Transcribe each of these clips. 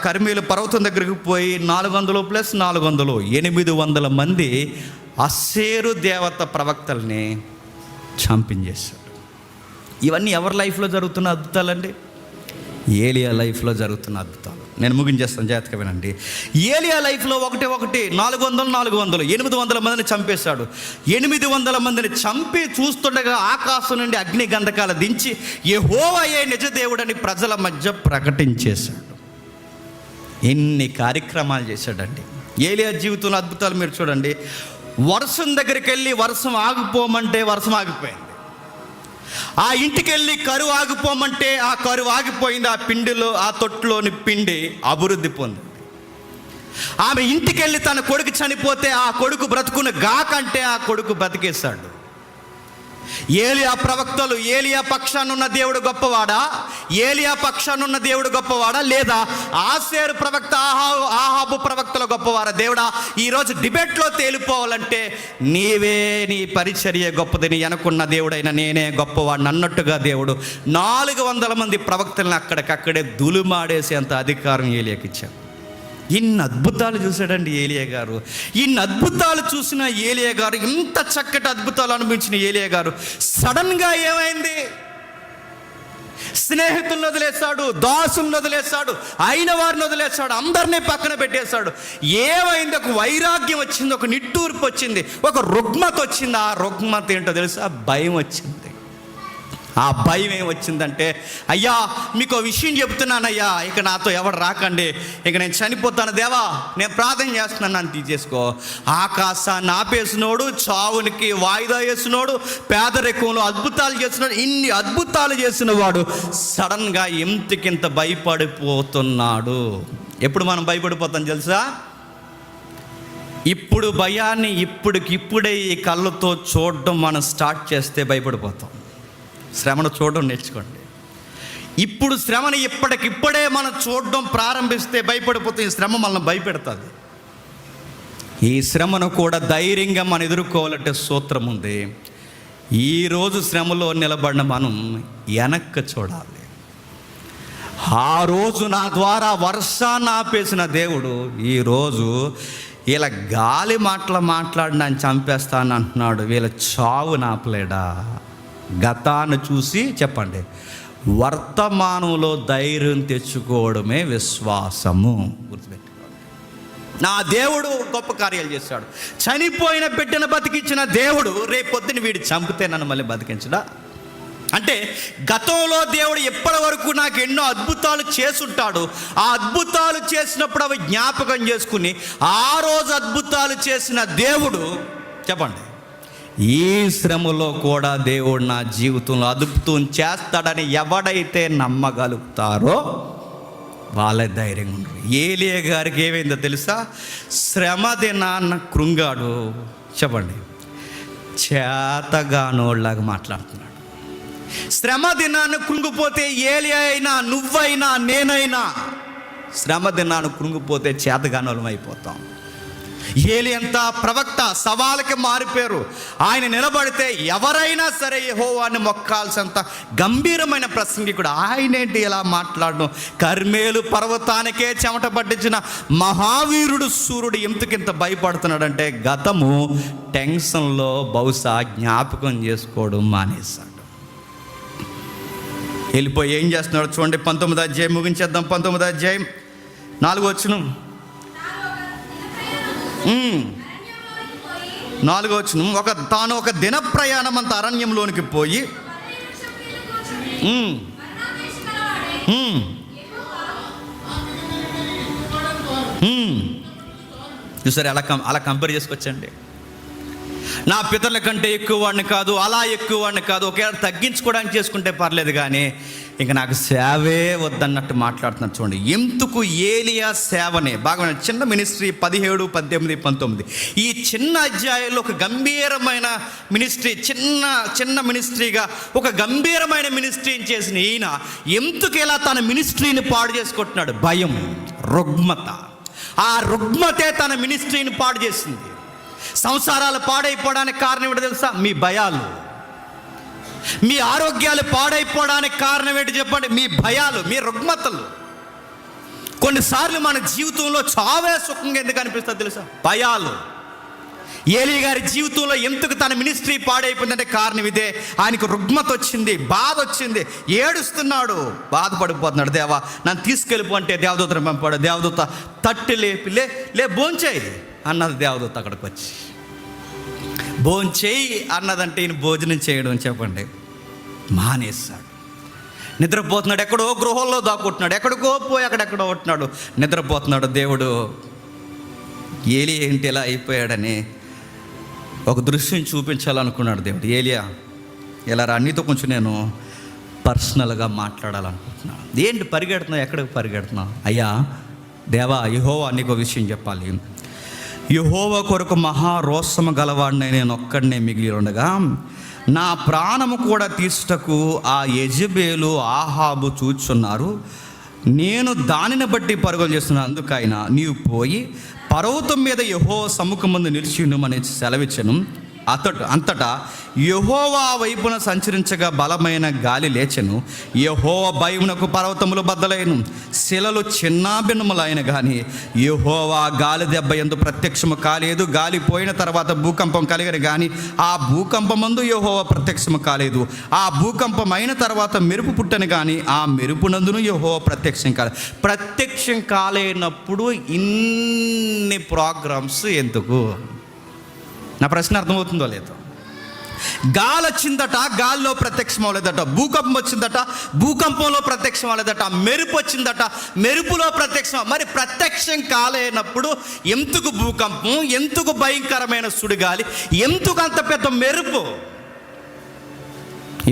కర్మేలు పర్వతం దగ్గరికి పోయి 400 + 400 800 మంది అస్సేరు దేవత ప్రవక్తల్ని చంపించేశాడు. ఇవన్నీ ఎవరి లైఫ్లో జరుగుతున్న అద్భుతాలండి? ఏలియా లైఫ్లో జరుగుతున్న అద్భుతాలు. నేను ముగించేస్తాను, జాగ్రత్తగా వినండి. ఏలియా లైఫ్లో ఒకటి 400 800 మందిని చంపేశాడు. 800 మందిని చంపి చూస్తుండగా ఆకాశం నుండి అగ్ని గంధకాలు దించి యెహోవాయే నిజ దేవుడని ప్రజల మధ్య ప్రకటించేశాడు. ఎన్ని కార్యక్రమాలు చేశాడండి ఏలియా జీవితంలో. అద్భుతాలు మీరు చూడండి. వర్షం దగ్గరికి వెళ్ళి వర్షం ఆగిపోమంటే వర్షం ఆగిపోయింది. ఆ ఇంటికి వెళ్ళి కరువు ఆగిపోమంటే ఆ కరువు ఆగిపోయింది. ఆ పిండిలో, ఆ తొట్టులోని పిండి అభివృద్ధి పొందింది. ఆమె ఇంటికి వెళ్ళి తన కొడుకు చనిపోతే ఆ కొడుకు బ్రతుకుని గాకంటే ఆ కొడుకు బతికేశాడు. ఏలియా ప్రవక్తలు ఏలియా పక్షానున్న దేవుడు గొప్పవాడా? ఏలియా పక్షానున్న దేవుడు గొప్పవాడా? లేదా ఆసేరు ప్రవక్త ఆహాబు ప్రవక్తలు గొప్పవారా? దేవుడా, ఈరోజు డిబేట్లో తేలిపోవాలంటే నీవే, నీ పరిచర్య గొప్పదని అనుకున్న దేవుడైన నేనే గొప్పవాడిని అన్నట్టుగా దేవుడు 400 మంది ప్రవక్తలను అక్కడికక్కడే దులుమాడేసేంత అధికారం ఏలియాకి ఇచ్చాడు. ఇన్ని అద్భుతాలు చూశాడండి ఏలియా గారు. ఇన్ని అద్భుతాలు చూసిన ఏలియా గారు, ఇంత చక్కటి అద్భుతాలు అనిపించిన ఏలియా గారు సడన్గా ఏమైంది? స్నేహితులను వదిలేశాడు, దాసులను వదిలేశాడు, అయిన వారిని వదిలేశాడు, అందరినీ పక్కన పెట్టేశాడు. ఏమైంది? ఒక వైరాగ్యం వచ్చింది, ఒక నిట్టూర్పు వచ్చింది, ఒక రుగ్మత వచ్చింది. ఆ రుగ్మత ఏంటో తెలుసా? భయం వచ్చింది. ఆ భయం ఏమొచ్చిందంటే, అయ్యా మీకు విషయం చెప్తున్నానయ్యా, ఇక నాతో ఎవడు రాకండి, ఇక నేను చనిపోతాను దేవా, నేను ప్రార్థన చేస్తున్నాను, నన్ను తీసేసుకో. ఆకాశాన్ని ఆపేసినోడు, చావునికి వాయిదా వేసినోడు, పేదరికంలో అద్భుతాలు చేసినాడు, ఇన్ని అద్భుతాలు చేసిన వాడు సడన్గా ఎంతకింత భయపడిపోతున్నాడు. ఎప్పుడు మనం భయపడిపోతాం తెలుసా? ఇప్పుడు భయాన్ని ఇప్పుడే ఈ కళ్ళతో చూడడం మనం స్టార్ట్ చేస్తే భయపడిపోతాం. శ్రమను చూడడం నేర్చుకోండి. ఇప్పుడు శ్రమను ఇప్పటికిప్పుడే మనం చూడడం ప్రారంభిస్తే భయపడిపోతే ఈ శ్రమ మనల్ని భయపెడుతుంది. ఈ శ్రమను కూడా ధైర్యంగా మనం ఎదుర్కోవాలంటే సూత్రం ఉంది. ఈరోజు శ్రమలో నిలబడిన మనం వెనక్కి చూడాలి. ఆ రోజు నా ద్వారా వర్షాన్ని ఆపేసిన దేవుడు ఈరోజు ఇలా గాలి మాట్లాడి నన్ను చంపేస్తాను అంటున్నాడు. వీళ్ళ చావు నాపలేడా? గతాన్ని చూసి చెప్పండి, వర్తమానంలో ధైర్యం తెచ్చుకోవడమే విశ్వాసము. గుర్తుపెట్టుకోండి. నా దేవుడు గొప్ప కార్యాలు చేశాడు. చనిపోయిన బిడ్డను బతికించిన దేవుడు రేపొద్దున వీడు చంపితే నన్ను మళ్ళీ బతికించడా? అంటే గతంలో దేవుడు ఎప్పటి వరకు నాకు ఎన్నో అద్భుతాలు చేసుంటాడు. ఆ అద్భుతాలు చేసినప్పుడు అవి జ్ఞాపకం చేసుకుని ఆ రోజు అద్భుతాలు చేసిన దేవుడు చెప్పండి, ఈ శ్రమలో కూడా దేవుడు నా జీవితంలో అద్భుతం చేస్తాడని ఎవడైతే నమ్మగలుగుతారో వాళ్ళే ధైర్యంగా ఉంటారు. ఏలియా గారికి ఏమైందో తెలుసా? శ్రమ దినాన్న కృంగాడు. చెప్పండి, చేతగానోళ్ళలాగా మాట్లాడుతున్నాడు. శ్రమ దినాన్ని కృంగిపోతే ఏలియా అయినా, నువ్వైనా, నేనైనా శ్రమ దినాన్ని కృంగిపోతే చేతగానోళ్ళం అయిపోతాం. ఏలియంతా ప్రవక్త సవాలుకి మారిపోయారు. ఆయన నిలబడితే ఎవరైనా సరే యెహోవాని మొక్కాల్సినంత గంభీరమైన ప్రసంగికుడు. ఆయనేంటి ఇలా మాట్లాడడం? కర్మేలు పర్వతానికే చెమట పట్టించిన మహావీరుడు సూర్యుడు ఎంతకింత భయపడుతున్నాడంటే గతము టెన్షన్లో బహుశా జ్ఞాపకం చేసుకోవడం మానేశాడు. వెళ్ళిపోయి ఏం చేస్తున్నాడు చూడండి. 19వ అధ్యాయం ముగించేద్దాం. 19వ అధ్యాయం 4వ వచనం. 4వ వచనం. తాను ఒక దిన ప్రయాణం అంత అరణ్యంలోనికి పోయి చూసారు, అలా కంపేర్ చేసుకొచ్చండి. నా పితరుల కంటే ఎక్కువ వాడిని కాదు, అలా ఎక్కువ వాడిని కాదు, ఒకవేళ తగ్గించుకోవడానికి చేసుకుంటే పర్లేదు, కానీ ఇంక నాకు సేవే వద్దన్నట్టు మాట్లాడుతున్నాడు. చూడండి, ఎందుకు ఏలియా సేవనే బాగా చిన్న మినిస్ట్రీ 17, 18, 19 ఈ చిన్న అధ్యాయంలో ఒక గంభీరమైన మినిస్ట్రీ, చిన్న మినిస్ట్రీగా ఒక గంభీరమైన మినిస్ట్రీని చేసిన ఈయన ఎందుకు ఇలా తన మినిస్ట్రీని పాడు చేసుకుంటున్నాడు? భయం, రుగ్మత. ఆ రుగ్మతే తన మినిస్ట్రీని పాడు చేసింది. సంసారాలు పాడైపోవడానికి కారణం ఏంటో తెలుసా? మీ భయాలు. మీ ఆరోగ్యాలు పాడైపోవడానికి కారణం ఏంటి చెప్పండి? మీ భయాలు, మీ రుగ్మతలు. కొన్నిసార్లు మన జీవితంలో చావే సుఖంగా ఎందుకు అనిపిస్తుంది తెలుసా? భయాలు. ఏలీ గారి జీవితంలో ఎందుకు తన మినిస్ట్రీ పాడైపోయిందంటే కారణం ఇదే. ఆయనకు రుగ్మత వచ్చింది, బాధ వచ్చింది, ఏడుస్తున్నాడు, బాధపడిపోతున్నాడు. దేవా నన్ను తీసుకెళ్ళిపో అంటే దేవదూతను పంపాడు. దేవదూత తట్టి లేపి లే భోంచేయి అన్నది దేవదూత. అక్కడికి వచ్చి భోంచేయి అన్నదంటే ఈయన భోజనం చేయడం చెప్పండి మానేస్తాడు. నిద్రపోతున్నాడు, ఎక్కడో గృహంలో దాక్కుంటున్నాడు, ఎక్కడికో పోయి అక్కడెక్కడో ఉంటున్నాడు, నిద్రపోతున్నాడు. దేవుడు ఏలీ ఏంటి ఇలా అయిపోయాడని ఒక దృశ్యం చూపించాలనుకున్నాడు దేవుడు. ఏలియా ఇలా అన్నితో కొంచెం నేను పర్సనల్గా మాట్లాడాలనుకుంటున్నాను. ఏంటి పరిగెడుతున్నావు, ఎక్కడికి పరిగెడుతున్నావు? అయ్యా దేవా యెహోవా నీకు ఒక విషయం చెప్పాలి. యెహోవా కొరకు మహారోషము గలవాడిని నేను ఒక్కడినే మిగిలి ఉండగా నా ప్రాణము కూడా తీసుటకు ఆ యెజెబెలు ఆహాబు చూచున్నారు. నేను దానిని బట్టి పరుగులు చేస్తున్నాను. అందుకైనా నీవు పోయి పర్వతం మీద యెహోవా సముఖం ముందు నిలిచి ఉండమని సెలవిచ్చెను. అంతటా యెహోవా వైపున సంచరించగా బలమైన గాలి లేచెను. యెహోవా భయమునకు పర్వతములు బద్దలైన, శిలలు చిన్నాభిన్నములైన కానీ యెహోవా గాలి దెబ్బ యందు ప్రత్యక్షము కాలేదు. గాలి పోయిన తర్వాత భూకంపం కలిగని కానీ ఆ భూకంపమందు యెహోవా ప్రత్యక్షము కాలేదు. ఆ భూకంపం అయిన తర్వాత మెరుపు పుట్టని కానీ ఆ మెరుపునందును యెహోవా ప్రత్యక్షం కాలేదు. ప్రత్యక్షం కాలేనప్పుడు ఇన్ని ప్రోగ్రామ్స్ ఎందుకు? నా ప్రశ్న అర్థమవుతుందో లేదో? గాలి వచ్చిందట, గాలిలో ప్రత్యక్షం అవ్వలేదట. భూకంపం వచ్చిందట, భూకంపంలో ప్రత్యక్షం అవ్వలేదట. మెరుపు వచ్చిందట, మెరుపులో ప్రత్యక్షం. మరి ప్రత్యక్షం కాలేనప్పుడు ఎందుకు భూకంపం, ఎందుకు భయంకరమైన సుడిగాలి, ఎందుకు అంత పెద్ద మెరుపు?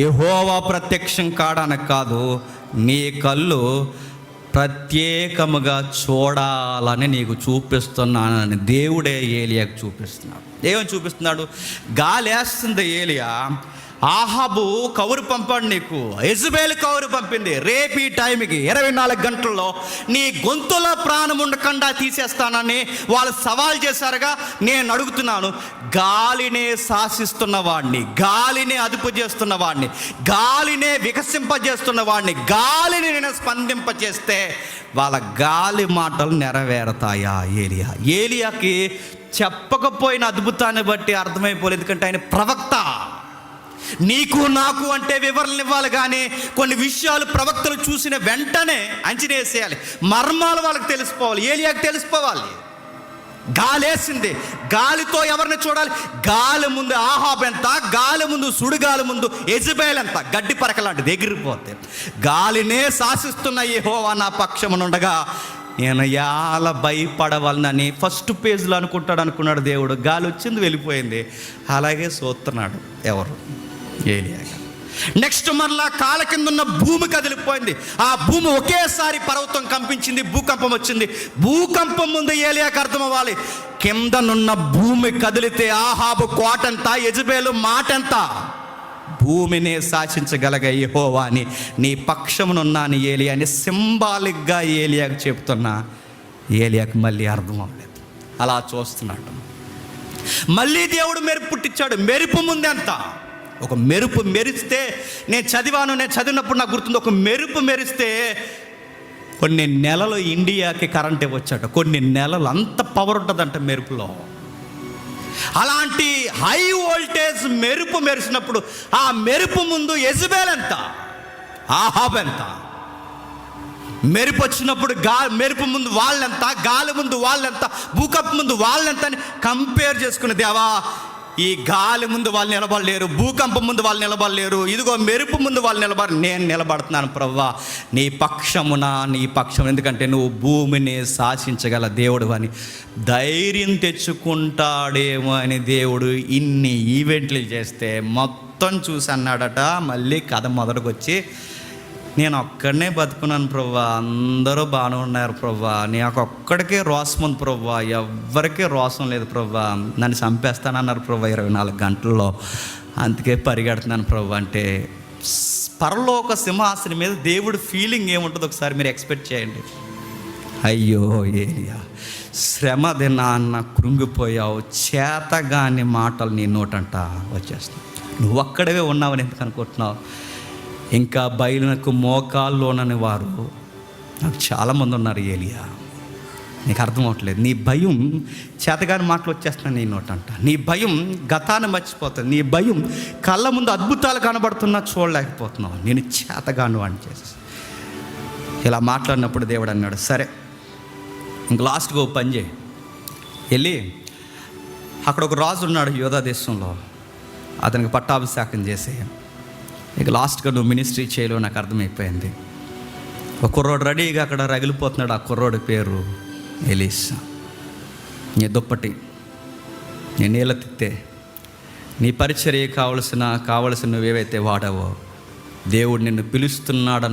యెహోవా ప్రత్యక్షం కాడానికి కాదు, నీ కళ్ళు ప్రత్యేకముగా చూడాలని నీకు చూపిస్తున్నానని దేవుడే ఏలియాకు చూపిస్తున్నాడు. ఏమని చూపిస్తున్నాడు? గాలి వేస్తుంది ఏలియా, ఆహాబు కౌరు పంపాడు నీకు, యెజెబెలు కౌరు పంపింది, రేపు ఈ టైంకి 24 గంటల్లో నీ గొంతులో ప్రాణం ఉండకుండా తీసేస్తానని వాళ్ళు సవాల్ చేశారుగా. నేను అడుగుతున్నాను, గాలినే శాసిస్తున్న వాడిని, గాలినే అదుపు చేస్తున్న వాడిని, గాలినే వికసింపజేస్తున్న వాడిని, గాలిని నేను స్పందింపజేస్తే వాళ్ళ గాలి మాటలు నెరవేరతాయా? ఏలియాకి చెప్పకపోయిన అద్భుతాన్ని బట్టి అర్థమైపోలేదు, ఎందుకంటే ఆయన ప్రవక్త. నీకు నాకు అంటే వివరణలు ఇవ్వాలి, కానీ కొన్ని విషయాలు ప్రవక్తలు చూసిన వెంటనే అంచనా వేసేయాలి. మర్మాలు వాళ్ళకి తెలిసిపోవాలి, ఏలియాకి తెలిసిపోవాలి. గాలి వేసింది, గాలితో ఎవరిని చూడాలి? గాలి ముందు ఆహాబు ఎంత, గాలి ముందు సుడిగాలి ముందు యెజెబెలు ఎంత, గడ్డి పరకలాంటిది ఎగిరిపోతే. గాలినే శాసిస్తున్న యెహోవా నా పక్షమునుండగా నేను ఎలా భయపడవలనని ఫస్ట్ పేజ్లో అనుకున్నాడు దేవుడు. గాలి వచ్చింది, వెళ్ళిపోయింది. అలాగే చూస్తున్నాడు ఎవరు? ఏలియా. నెక్స్ట్ మరలా కాళ్ళ కింద ఉన్న భూమి కదిలిపోయింది. ఆ భూమి ఒకేసారి పర్వతం కంపించింది, భూకంపం వచ్చింది. భూకంపం ముందు ఏలియాకి అర్థం అవ్వాలి, కిందనున్న భూమి కదిలితే ఆహాబు కోటంతా, యెజెబెలు మాటంతా. భూమిని శాసించగలగ యెహోవా అని నీ పక్షమునున్నాను ఏలియా అని సింబాలిక్గా ఏలియాకు చెప్తున్నా. ఏలియాకు మళ్ళీ అర్థం అవ్వలేదు, అలా చూస్తున్నాడు. మళ్ళీ దేవుడు మెరుపు పుట్టించాడు. మెరుపు ముందెంత? ఒక మెరుపు మెరిస్తే, నేను చదివినప్పుడు నాకు గుర్తుంది, ఒక మెరుపు మెరిస్తే కొన్ని నెలలు ఇండియాకి కరెంట్ ఇవ్వచ్చట. కొన్ని నెలలు అంత పవర్ ఉంటుందంట మెరుపులో. అలాంటి హై వోల్టేజ్ మెరుపు మెరిసినప్పుడు ఆ మెరుపు ముందు యెజెబెలు ఎంత, ఆహాబు ఎంత? మెరుపు వచ్చినప్పుడు మెరుపు ముందు వాళ్ళెంత, గాలి ముందు వాళ్ళెంత, భూకంపం ముందు వాళ్ళెంత అని కంపేర్ చేసుకునే, దేవా ఈ గాలి ముందు వాళ్ళు నిలబడలేరు, భూకంపం ముందు వాళ్ళు నిలబడలేరు, ఇదిగో మెరుపు ముందు వాళ్ళు నేను నిలబడుతున్నాను ప్రభువా నీ పక్షం, ఎందుకంటే నువ్వు భూమిని శాసించగల దేవుడు అని ధైర్యం తెచ్చుకుంటాడేమో అని దేవుడు ఇన్ని ఈవెంట్లు చేస్తే మొత్తం చూసి అన్నాడట. మళ్ళీ కథ మొదటికొచ్చి, నేను ఒక్కడనే బతుకున్నాను ప్రభువా, అందరూ బాగానే ఉన్నారు ప్రభువా, నాకు ఒక్కడికే రోసం ఉంది ప్రభువా, ఎవ్వరికీ రోసం లేదు ప్రభువా, నన్ను చంపేస్తానన్నారు ప్రభువా 24 గంటల్లో, అందుకే పరిగెడుతున్నాను ప్రభువా అంటే పరలోక సింహాసనం మీద దేవుడు ఫీలింగ్ ఏముంటుందో ఒకసారి మీరు ఎక్స్పెక్ట్ చేయండి. అయ్యో ఏలియా, శ్రమ దినాన్న కృంగిపోయావు, చేతగాని మాటలు నీ నోటంట వచ్చేస్తున్నావు. నువ్వు అక్కడే ఉన్నావని ఎందుకు అనుకుంటున్నావు? ఇంకా బయలునకు మోకాల్లోనని వారు నాకు చాలామంది ఉన్నారు ఏలియా. నీకు అర్థం అవ్వట్లేదు. నీ భయం చేతగాని మాటలు వచ్చేస్తున్నాయి నీ నోటంట. నీ భయం గతాన్ని మర్చిపోతుంది. నీ భయం కళ్ళ ముందు అద్భుతాలు కనబడుతున్నా చూడలేకపోతున్నావు. నేను చేతగాను అని చేసి ఇలా మాట్లాడినప్పుడు దేవుడు అన్నాడు, సరే ఇంక లాస్ట్గా ఓ పని చేయి, వెళ్ళి అక్కడ ఒక రాజు ఉన్నాడు యోధా దేశంలో, అతనికి పట్టాభిషేకం చేసే. ఇక లాస్ట్గా నువ్వు మినిస్ట్రీ చేయలేవు నాకు అర్థమైపోయింది. ఒక కుర్రోడు రెడీగా అక్కడ రగిలిపోతున్నాడు. ఆ కుర్రోడి పేరు ఎలీషా. నీ దుప్పటి, నీ నీళ్ళ తిత్తే, నీ పరిచర్య కావలసిన నువ్వేవైతే వాడావో దేవుడు నిన్ను పిలుస్తున్నాడు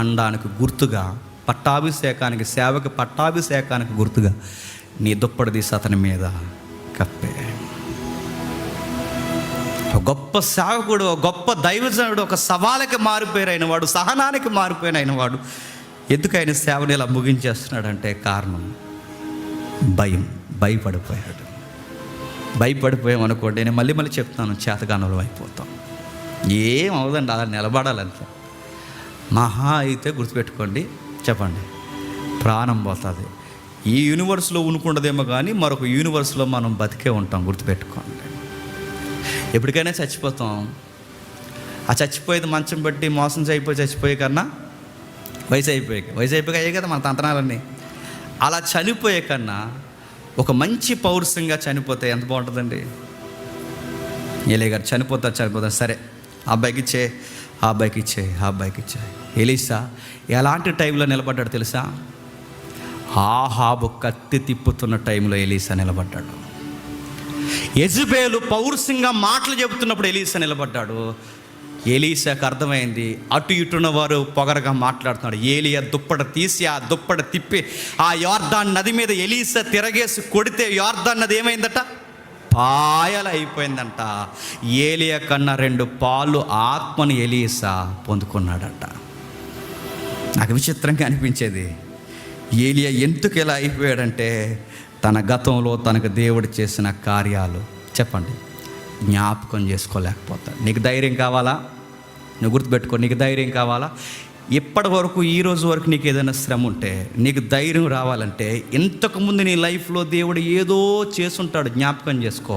అనడానికి గుర్తుగా, పట్టాభిషేకానికి, సేవకి పట్టాభిషేకానికి గుర్తుగా నీ దుప్పటి తీసి అతని మీద కప్పే. ఒక గొప్ప సేవకుడు, ఒక గొప్ప దైవజనుడు, ఒక సవాలుకి మారిపోయిన వాడు, సహనానికి మారిపోయిన వాడు ఎందుకు ఆయన సేవని ఇలా ముగించేస్తున్నాడంటే కారణం భయపడిపోయాడు. భయపడిపోయామనుకోండి, నేను మళ్ళీ చెప్తాను, చేతగానులు అయిపోతాం. ఏం అవదండి, అలా నిలబడాలంటే. మహా అయితే గుర్తుపెట్టుకోండి, చెప్పండి, ప్రాణం పోతుంది. ఈ యూనివర్స్లో ఉనుకుండదేమో కానీ మరొక యూనివర్స్లో మనం బతికే ఉంటాం. గుర్తుపెట్టుకోండి, ఎప్పటికైనా చచ్చిపోతాం. ఆ చచ్చిపోయేది మంచం పెట్టి మోసం చచ్చిపోయే కన్నా వయసు అయిపోయాక అయ్యే కదా మన తంత్రాలన్నీ. అలా చనిపోయే కన్నా ఒక మంచి పౌరుషంగా చనిపోతే ఎంత బాగుంటుందండి. ఏలే గారు చనిపోతారు, సరే ఆ అబ్బాయికి ఇచ్చే. ఎలీషా ఎలాంటి టైంలో నిలబడ్డాడు తెలుసా? ఆహాబు కత్తి తిప్పుతున్న టైంలో ఎలీషా నిలబడ్డాడు. యెజబెలు పౌరుషంగా మాటలు చెబుతున్నప్పుడు ఎలీషా నిలబడ్డాడు. ఎలీషాకు అర్థమైంది, అటు ఇటున్న వారు పొగరగా మాట్లాడుతున్నాడు. ఏలియా దుప్పట తీసి ఆ దుప్పట తిప్పి ఆ యోర్దాన్ నది మీద ఎలీషా తిరగేసి కొడితే యోర్దాన్ నది ఏమైందట? పాయలు అయిపోయిందంట. ఏలియా కన్నా 2 పాలు ఆత్మని ఎలీషా పొందుకున్నాడంట. నాకు విచిత్రంగా అనిపించేది, ఏలియా ఎందుకు ఇలా అయిపోయాడంటే తన గతంలో తనకు దేవుడు చేసిన కార్యాలు, చెప్పండి, జ్ఞాపకం చేసుకోలేకపోతాడు. నీకు ధైర్యం కావాలా? నువ్వు గుర్తుపెట్టుకో, నీకు ధైర్యం కావాలా? ఇప్పటి వరకు, ఈ రోజు వరకు నీకు ఏదైనా శ్రమ ఉంటే, నీకు ధైర్యం రావాలంటే ఇంతకుముందు నీ లైఫ్లో దేవుడు ఏదో చేసుంటాడు, జ్ఞాపకం చేసుకో.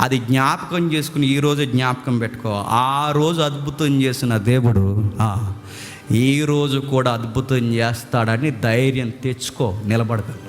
అది జ్ఞాపకం చేసుకుని ఈరోజు జ్ఞాపకం పెట్టుకో. ఆ రోజు అద్భుతం చేసిన దేవుడు ఈరోజు కూడా అద్భుతం చేస్తాడని ధైర్యం తెచ్చుకో, నిలబడగలరు.